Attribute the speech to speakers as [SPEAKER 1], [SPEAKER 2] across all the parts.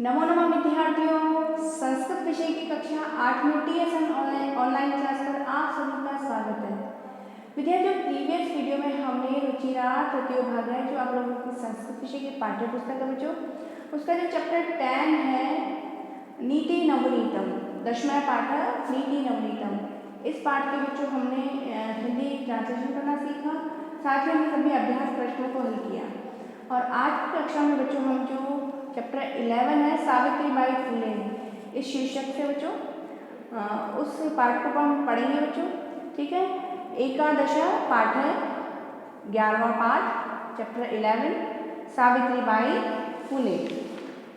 [SPEAKER 1] नमो नमः विद्यार्थियों, संस्कृत विषय की कक्षा 8 में टीएसएन ऑनलाइन क्लास पर आप सभी का स्वागत है। विद्यार्थियों, प्रीवियस वीडियो में हमने रुचिरा तृतीय भाग है जो आप लोगों की संस्कृत विषय की पाठ्य पुस्तक है बच्चों, उसका जो चैप्टर 10 है नीति नवनीतम, 10वां पाठ है नीति नवनीतम। इस पाठ के बच्चों हमने हिंदी ट्रांसलेशन करना सीखा, साथ ही हमने सभी अभ्यास प्रश्नों को हल किया। और आज की कक्षा में बच्चों हम जो चैप्टर 11 है सावित्रीबाई फुले, इस शीर्षक से बच्चों उस पाठ को हम पढ़ेंगे बच्चों। ठीक है, एकादश पाठ है, 11वां पाठ, चैप्टर 11 सावित्रीबाई फुले।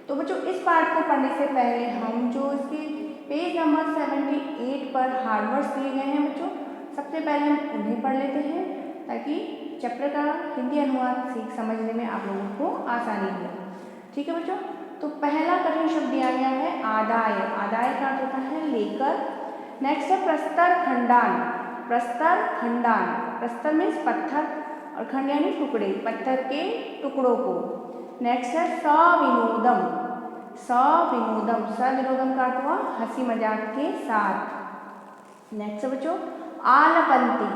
[SPEAKER 1] तो बच्चों इस पाठ को पढ़ने से पहले हम जो इसके पेज नंबर 78 पर हार्ड वर्ड्स दिए गए हैं बच्चों, सबसे पहले हम उन्हें पढ़ लेते हैं ताकि चैप्टर का हिंदी अनुवाद समझने में आप लोगों को आसानी हो। ठीक है बच्चों, तो पहला कठिन शब्द दिया गया है आदाय। आदाय का अर्थ होता है लेकर। नेक्स्ट है प्रस्तर खंडान। प्रस्तर खंडान, प्रस्तर मीन्स पत्थर और खंड यानी टुकड़े, पत्थर के टुकड़ों को। नेक्स्ट है सविनोदम। सविनोदम, सविनोदम का अर्थ हुआ हंसी मजाक के साथ। नेक्स्ट है बच्चों आलपंती।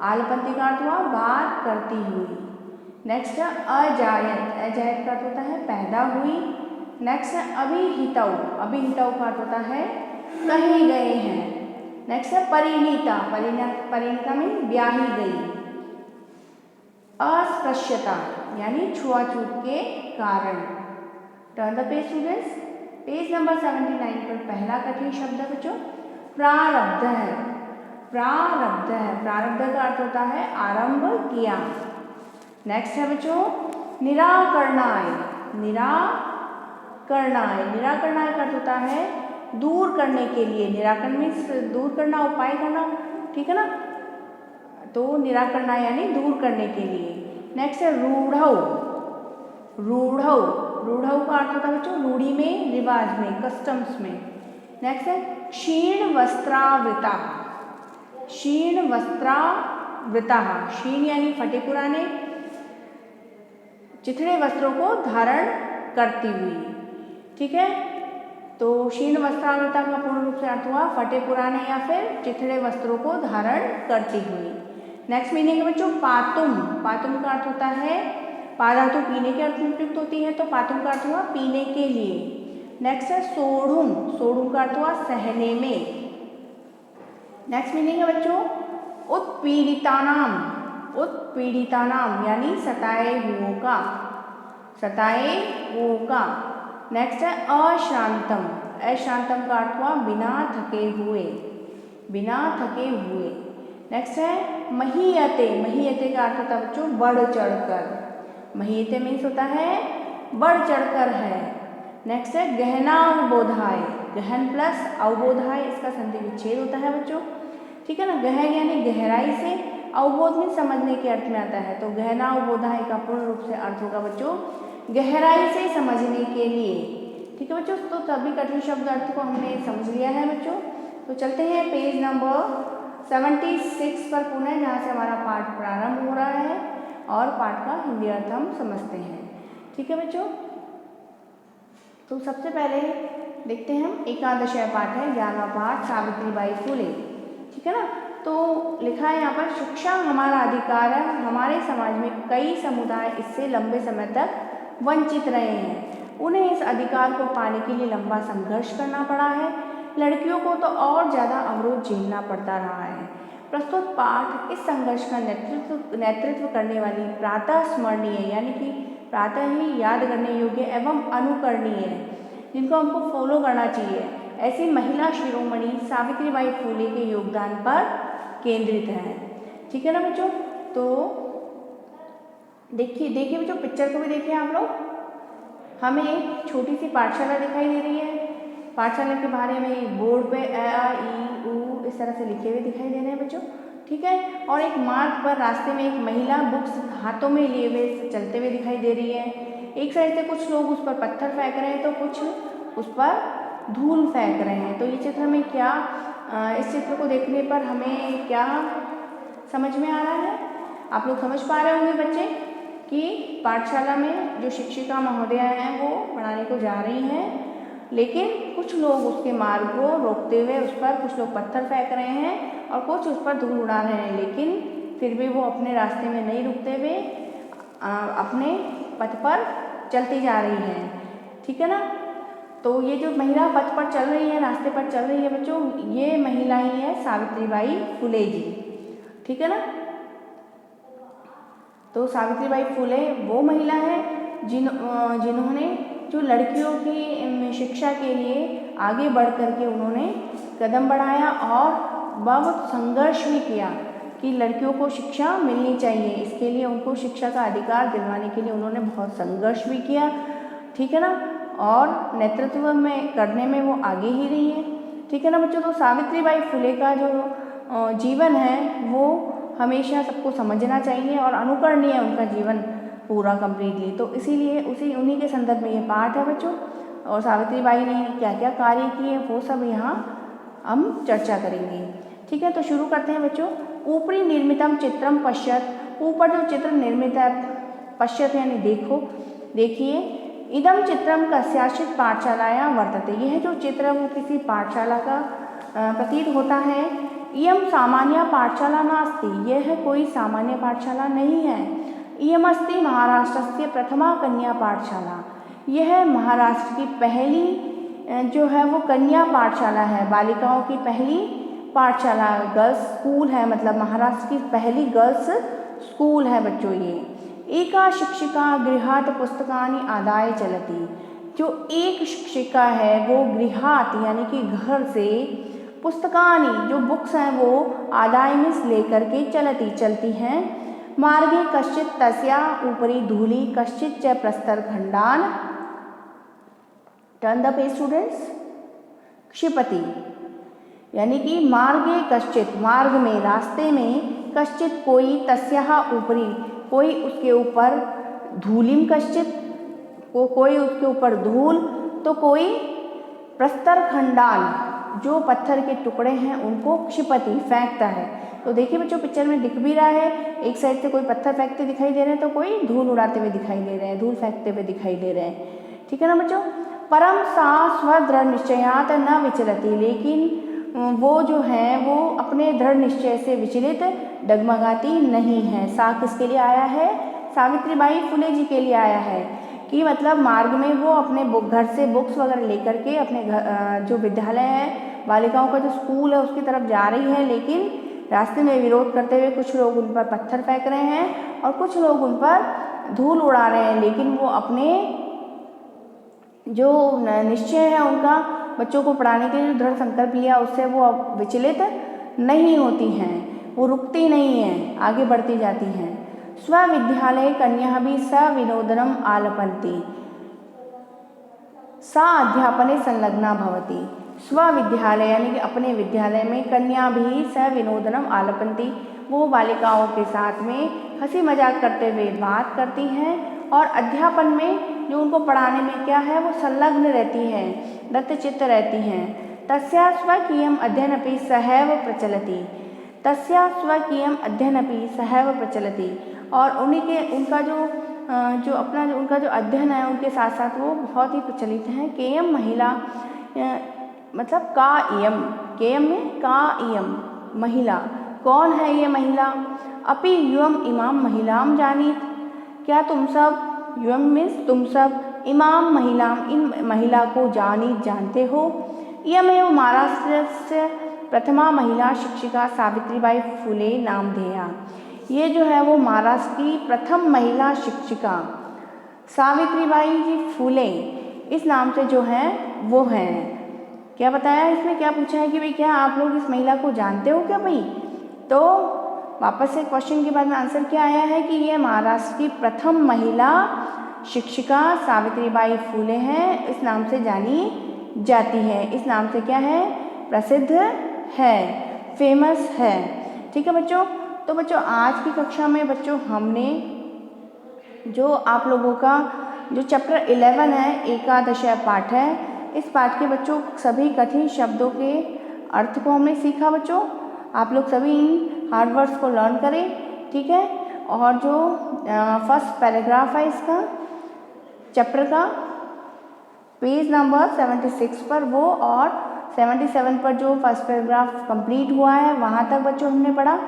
[SPEAKER 1] आलपंती का अर्थ हुआ बात करती हुई। नेक्स्ट है अजायत। अजायत का अर्थ होता है पैदा हुई। नेक्स्ट है अभिहितौ। अभिहितौ का अर्थ होता है कहे गए हैं। नेक्स्ट है परिणीता। परिणीता में ब्याही गई। अस्पृश्यता यानी छुआछूत के कारण। Turn the page students, page number 79 पर पहला कठिन शब्द है बच्चों प्रारब्ध है। प्रारब्ध है, प्रारब्ध का अर्थ होता है आरंभ किया। नेक्स्ट है बच्चों निराकरणाय। निराकरणाय, निराकरणाय का अर्थ होता है दूर करने के लिए। निराकरण मीन्स दूर करना, उपाय करना, ठीक है ना। तो निराकरणाय यानी दूर करने के लिए। नेक्स्ट है रूढ़ौ। रूढ़ौ, रूढ़ौ का अर्थ होता है बच्चों रूढ़ी में, रिवाज में, कस्टम्स में। नेक्स्ट है क्षीण वस्त्रावृता। क्षीण वस्त्रावृता, क्षीण यानी फटे पुराने, चिथड़े वस्त्रों को धारण करती हुई। ठीक है, तो क्षीण वस्त्रावृता का पूर्ण रूप से अर्थ हुआ फटे पुराने या फिर चिथड़े वस्त्रों को धारण करती हुई। नेक्स्ट मीनिंग है बच्चों पातुम। पातुम का अर्थ होता है पाधातु पीने के अर्थ में प्रयुक्त होती है, तो पातुम का अर्थ हुआ पीने के लिए। नेक्स्ट है सोढ़ुम। सोढ़ुम का अर्थ हुआ सहने में। नेक्स्ट मीनिंग है बच्चों उत्पीड़ितानाम। उत्पीड़ितानाम यानी सताए हुओं का। सताए हुओं का। नेक्स्ट है अशांतम। अशांतम का अर्थ हुआ बिना थके हुए। बिना थके हुए। नेक्स्ट है महीयते। महीयते का अर्थ होता है बच्चों बढ़ चढ़कर। महीयते मीन्स होता है बढ़ चढ़कर है। नेक्स्ट है गहना अवबोधाय। गहन प्लस अवबोधाय, इसका संधि विच्छेद होता है बच्चों। ठीक है ना, गहन यानी गहराई से, अवबोध में समझने के अर्थ में आता है, तो गहना अवबोधाय का पूर्ण रूप से अर्थ होगा बच्चों गहराई से समझने के लिए। ठीक है बच्चों, तो सभी कठिन शब्द अर्थ को हमने समझ लिया है बच्चों। तो चलते हैं पेज नंबर 76 पर पुनः, जहाँ से हमारा पाठ प्रारंभ हो रहा है और पाठ का हिंदी अर्थ हम समझते हैं। ठीक है बच्चों, तो सबसे पहले देखते हैं हम एकादश पाठ है, 11वां पाठ सावित्रीबाई फुले। ठीक है ना, तो लिखा है यहाँ पर शिक्षा हमारा अधिकार है। हमारे समाज में कई समुदाय इससे लंबे समय तक वंचित रहे हैं। उन्हें इस अधिकार को पाने के लिए लंबा संघर्ष करना पड़ा है। लड़कियों को तो और ज़्यादा अवरोध झेलना पड़ता रहा है। प्रस्तुत पाठ इस संघर्ष का नेतृत्व करने वाली प्रातः स्मरणीय यानी कि प्रातः ही याद करने योग्य एवं अनुकरणीय है, जिनको हमको फॉलो करना चाहिए, ऐसी महिला शिरोमणि सावित्रीबाई फुले के योगदान पर केंद्रित है। ठीक है ना बच्चों, तो देखिए बच्चों, पिक्चर को भी देखिए आप लोग। हमें एक छोटी सी पाठशाला दिखाई दे रही है। पाठशाला के बारे में बोर्ड पे अ आ इ उ इस तरह से लिखे हुए दिखाई दे रहे हैं बच्चों। ठीक है, और एक मार्ग पर रास्ते में एक महिला बुक्स हाथों में लिए हुए चलते हुए दिखाई दे रही है। एक साइड से कुछ लोग उस पर पत्थर फेंक रहे हैं तो कुछ उस पर धूल फेंक रहे हैं। तो ये चित्र में क्या, इस चित्र को देखने पर हमें क्या समझ में आ रहा है, आप लोग समझ पा रहे होंगे बच्चे। कि पाठशाला में जो शिक्षिका महोदया हैं वो पढ़ाने को जा रही हैं, लेकिन कुछ लोग उसके मार्ग को रोकते हुए उस पर कुछ लोग पत्थर फेंक रहे हैं और कुछ उस पर धूल उड़ा रहे हैं, लेकिन फिर भी वो अपने रास्ते में नहीं रुकते हुए अपने पथ पर चलती जा रही हैं। ठीक है ना। तो ये जो महिला पथ पर चल रही है, रास्ते पर चल रही है बच्चों, ये महिला ही है सावित्रीबाई फुले जी। ठीक है ना। तो सावित्रीबाई फुले वो महिला है जिन्होंने जो लड़कियों की शिक्षा के लिए आगे बढ़ कर के उन्होंने कदम बढ़ाया और बहुत संघर्ष भी किया कि लड़कियों को शिक्षा मिलनी चाहिए। इसके लिए उनको शिक्षा का अधिकार दिलवाने के लिए उन्होंने बहुत संघर्ष भी किया। ठीक है ना। और नेतृत्व में करने में वो आगे ही रही है। ठीक है ना बच्चों। तो सावित्रीबाई फुले का जो जीवन है वो हमेशा सबको समझना चाहिए और अनुकरणीय है उनका जीवन पूरा कम्प्लीटली। तो इसीलिए उन्हीं के संदर्भ में ये पाठ है बच्चों। और सावित्रीबाई ने क्या क्या कार्य किए वो सब यहाँ हम चर्चा करेंगे। ठीक है। तो शुरू करते हैं बच्चों। ऊपरी निर्मितम चित्रम पश्यत, ऊपर जो चित्र निर्मित है पश्यत यानी देखिए। इदम चित्रम कस्याचित पाठशालायां वर्तते, यह जो चित्र है वो किसी पाठशाला का प्रतीत होता है। इयम सामान्य पाठशाला नास्ति, यह कोई सामान्य पाठशाला नहीं है। इयम अस्ति महाराष्ट्रस्य प्रथमा कन्या पाठशाला, यह महाराष्ट्र की पहली जो है वो कन्या पाठशाला है, बालिकाओं की पहली पाठशाला, गर्ल्स स्कूल है, मतलब महाराष्ट्र की पहली गर्ल्स स्कूल है बच्चों ये। एका शिक्षिका गृहात पुस्तकानि आदाय चलती, जो एक शिक्षिका है वो गृहात यानी कि घर से पुस्तकानि जो बुक्स हैं वो आदाय मीन्स लेकर के चलती हैं। मार्गे कश्चित तस्या ऊपरी धूलि कश्चित च प्रस्तर खंडान, टर्न द पेज स्टूडेंट्स, क्षिपति यानी कि मार्गे कश्चित मार्ग में रास्ते में, कश्चित कोई, तस्या ऊपरी कोई उसके ऊपर, धूलिम कश्चित कोई उसके ऊपर धूल, तो कोई प्रस्तर खंडान जो पत्थर के टुकड़े हैं उनको क्षिपति फेंकता है। तो देखिए बच्चों पिक्चर में दिख भी रहा है, एक साइड से कोई पत्थर फेंकते दिखाई दे रहे हैं तो कोई धूल उड़ाते हुए दिखाई दे रहे हैं, धूल फेंकते हुए दिखाई दे रहे हैं। ठीक है ना बच्चों। परम सा स्वदृढ़ निश्चयात न विचलती, लेकिन वो जो है वो अपने दृढ़ निश्चय से विचलित डगमगाती नहीं है। सा किसके लिए आया है? सावित्रीबाई फुले जी के लिए आया है कि मतलब मार्ग में वो अपने घर से बुक्स वगैरह लेकर के अपने घर जो विद्यालय है, बालिकाओं का जो स्कूल है उसकी तरफ जा रही है, लेकिन रास्ते में विरोध करते हुए कुछ लोग उन पर पत्थर फेंक रहे हैं और कुछ लोग उन पर धूल उड़ा रहे हैं, लेकिन वो अपने जो निश्चय है उनका बच्चों को पढ़ाने के लिए दृढ़ संकल्प लिया उससे वो अब विचलित नहीं होती हैं, वो रुकती नहीं हैं, आगे बढ़ती जाती हैं। स्वविद्यालय कन्या भी सविनोदनम आलपन्ति, सा अध्यापने संलग्ना भवति। स्वविद्यालय यानी कि अपने विद्यालय में कन्या भी सविनोदनम आलपन्ति, वो बालिकाओं के साथ में हंसी मजाक करते हुए बात करती हैं और अध्यापन में जो उनको पढ़ाने में क्या है वो संलग्न रहती हैं, दत्तचित्त रहती हैं। तस्या स्वकीयम अध्ययनपि सहैव प्रचलति, तस्या स्वकीयम अध्ययनपि सहैव प्रचलति, और उनका जो उनका जो अध्ययन है उनके साथ साथ वो बहुत ही प्रचलित हैं। केयम महिला मतलब का इयम, केयम में का इयम महिला, कौन है ये महिला? अपि युवम इमाम महिलाम जानीत, क्या तुम सब, युवम मीन्स तुम सब, इमाम महिलाम इन महिला को जानते हो। इयमेव महाराष्ट्र से प्रथमा महिला शिक्षिका सावित्रीबाई फुले नामधेया, ये जो है वो महाराष्ट्र की प्रथम महिला शिक्षिका सावित्रीबाई जी फुले इस नाम से जो है वो हैं। क्या बताया इसमें, क्या पूछा है कि भाई क्या आप लोग इस महिला को जानते हो क्या भाई? तो वापस से क्वेश्चन के बाद में आंसर क्या आया है कि ये महाराष्ट्र की प्रथम महिला शिक्षिका सावित्रीबाई फुले हैं, इस नाम से जानी जाती है। इस नाम से क्या है? प्रसिद्ध है, फेमस है। ठीक है बच्चों। तो बच्चों आज की कक्षा में बच्चों हमने जो आप लोगों का जो चैप्टर 11 है, एकादश पाठ है, इस पाठ के बच्चों सभी कठिन शब्दों के अर्थ को हमने सीखा। बच्चों आप लोग सभी इन हार्ड वर्ड्स को लर्न करें। ठीक है। और जो फर्स्ट पैराग्राफ है इसका चैप्टर का पेज नंबर 76 पर वो, और 77 पर जो फर्स्ट पैराग्राफ कंप्लीट हुआ है वहाँ तक बच्चों हमने पढ़ा।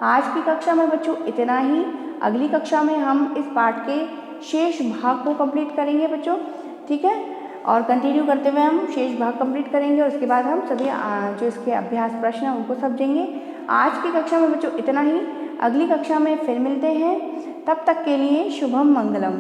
[SPEAKER 1] आज की कक्षा में बच्चों इतना ही। अगली कक्षा में हम इस पाठ के शेष भाग को कंप्लीट करेंगे बच्चों, ठीक है, और कंटिन्यू करते हुए हम शेष भाग कंप्लीट करेंगे और उसके बाद हम सभी जो इसके अभ्यास प्रश्न हैं उनको समझेंगे। आज की कक्षा में बच्चों इतना ही। अगली कक्षा में फिर मिलते हैं, तब तक के लिए शुभम मंगलम।